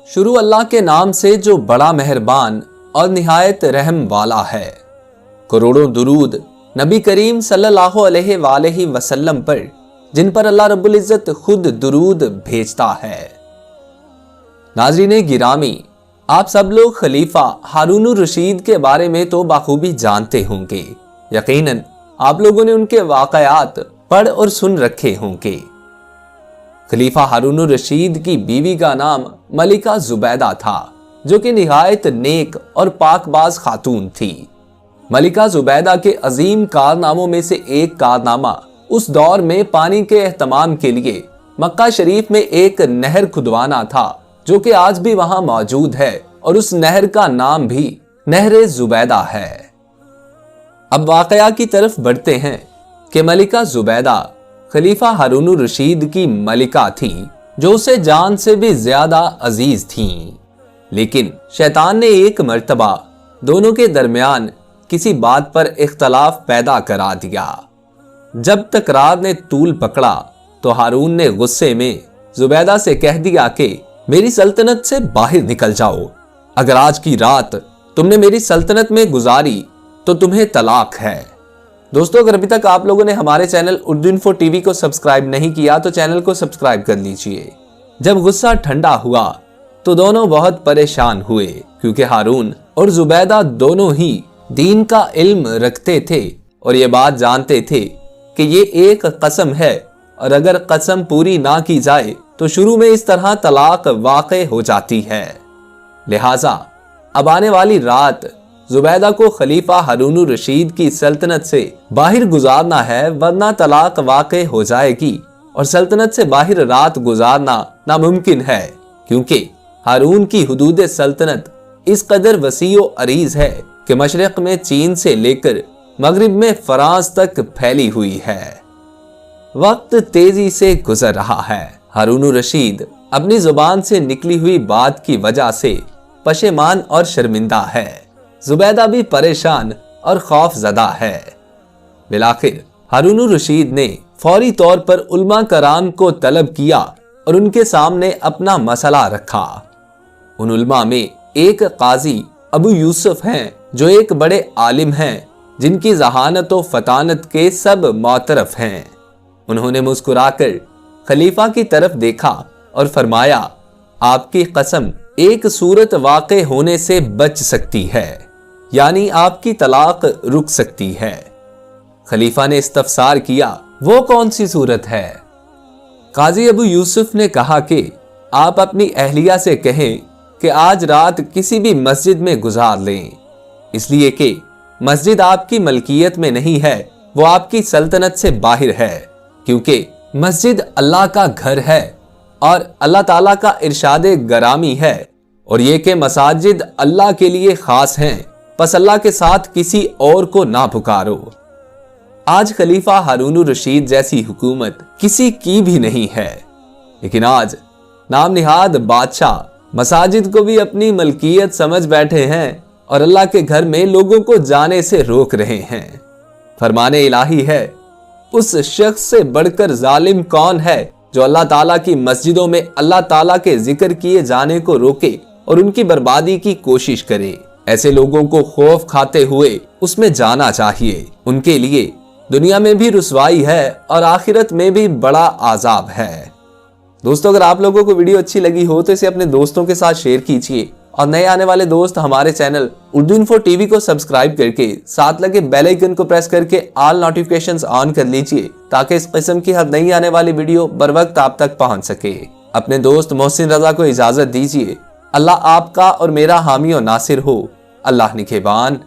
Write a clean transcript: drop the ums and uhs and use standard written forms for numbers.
शुरू अल्लाह के नाम से जो बड़ा मेहरबान और निहायत रहम वाला है। करोड़ों दुरूद नबी करीम सल्लल्लाहु अलैहि वसल्लम पर, जिन पर अल्लाह रब्बुल इज्जत खुद दुरूद भेजता है। नाज़रीने गिरामी, आप सब लोग खलीफा हारून रशीद के बारे में तो बाखूबी जानते होंगे। यकीनन आप लोगों ने उनके वाकयात पढ़ और सुन रखे होंगे। खलीफा हारून रशीद की बीवी का नाम मलिका जुबैदा था, जो कि निहायत नेक और पाकबाज खातून थी। मलिका जुबैदा के अजीम कारनामों में से एक कारनामा उस दौर में पानी के एहतमाम के लिए मक्का शरीफ में एक नहर खुदवाना था, जो कि आज भी वहां मौजूद है और उस नहर का नाम भी नहर जुबैदा है। अब वाकया की तरफ बढ़ते हैं कि मलिका जुबैदा खलीफा हारून रशीद की मलिका थी, जो उसे जान से भी ज्यादा अजीज थीं। लेकिन शैतान ने एक मर्तबा दोनों के दरमियान किसी बात पर इख्तलाफ पैदा करा दिया। जब तकरार ने तूल पकड़ा तो हारून ने गुस्से में जुबैदा से कह दिया कि मेरी सल्तनत से बाहर निकल जाओ। अगर आज की रात तुमने मेरी सल्तनत में गुजारी तो तुम्हें तलाक है। दोस्तों, अगर अभी तक आप लोगों ने हमारे चैनल उर्दू इन्फो टीवी को सब्सक्राइब नहीं किया तो चैनल को सब्सक्राइब कर लीजिए। जब गुस्सा ठंडा हुआ तो दोनों बहुत परेशान हुए, क्योंकि हारून और जुबैदा दोनों ही दीन का इल्म रखते थे और ये बात जानते थे कि ये एक कसम है और अगर कसम पूरी ना की जाए तो शुरू में इस तरह तलाक वाक़े हो जाती है। लिहाजा अब आने वाली रात जुबैदा को खलीफा हारून रशीद की सल्तनत से बाहर गुजारना है, वरना तलाक वाक़े हो जाएगी और सल्तनत से बाहर रात गुजारना नामुमकिन है, क्योंकि हारून की हुदूद सल्तनत इस कदर वसीओ अरीज है कि मशरिक में चीन से लेकर मगरिब में फ्रांस तक फैली हुई है। वक्त तेजी से गुजर रहा है। हारून रशीद अपनी जुबान से निकली हुई बात की वजह से पशेमान और शर्मिंदा है। जुबैदा भी परेशान और खौफ ज़दा है। बिलाखिर हारून रशीद ने फौरी तौर पर उलमा कराम को तलब किया और उनके सामने अपना मसला रखा। उन उलमा में एक काजी अबू यूसुफ हैं, जो एक बड़े आलिम हैं, जिनकी जहानत व फतानत के सब मौतरफ हैं। उन्होंने मुस्कुराकर खलीफा की तरफ देखा और फरमाया, आपकी कसम एक सूरत वाक़े होने से बच सकती है, यानी आपकी तलाक रुक सकती है। खलीफा ने इस्तफसार किया, वो कौन सी सूरत है? काजी अबू यूसुफ ने कहा कि आप अपनी अहलिया से कहें कि आज रात किसी भी मस्जिद में गुजार लें, इसलिए कि मस्जिद आपकी मलकियत में नहीं है, वो आपकी सल्तनत से बाहर है, क्योंकि मस्जिद अल्लाह का घर है और अल्लाह ताला का इरशादे गरामी है और ये कि मसाजिद अल्लाह के लिए खास हैं, बस अल्लाह के साथ किसी और को ना पुकारो। आज खलीफा हारून रशीद जैसी हुकूमत किसी की भी नहीं है, लेकिन आज नाम निहाद बादशाह मसाजिद को भी अपनी मलकियत समझ बैठे हैं और अल्लाह के घर में लोगों को जाने से रोक रहे हैं। फरमाने इलाही है, उस शख्स से बढ़कर जालिम कौन है जो अल्लाह ताला की मस्जिदों में अल्लाह ताला के जिक्र किए जाने को रोके और उनकी बर्बादी की कोशिश करे। ऐसे लोगों को खौफ खाते हुए उसमें जाना चाहिए। उनके लिए दुनिया में भी रुसवाई है और आखिरत में भी बड़ा आजाब है। दोस्तों, अगर आप लोगों को वीडियो अच्छी लगी हो तो इसे अपने दोस्तों के साथ शेयर कीजिए और नए आने वाले दोस्त हमारे चैनल उर्दू इन्फो टीवी को सब्सक्राइब करके साथ लगे बेल आइकन को प्रेस करके ऑल नोटिफिकेशंस ऑन कर लीजिए, ताकि इस किस्म की हर नई आने वाली वीडियो बर वक्त आप तक पहुंच सके। अपने दोस्त मोहसिन रजा को इजाजत दीजिए। अल्लाह आपका और मेरा हामी और नासिर हो। अल्लाह निगहबान।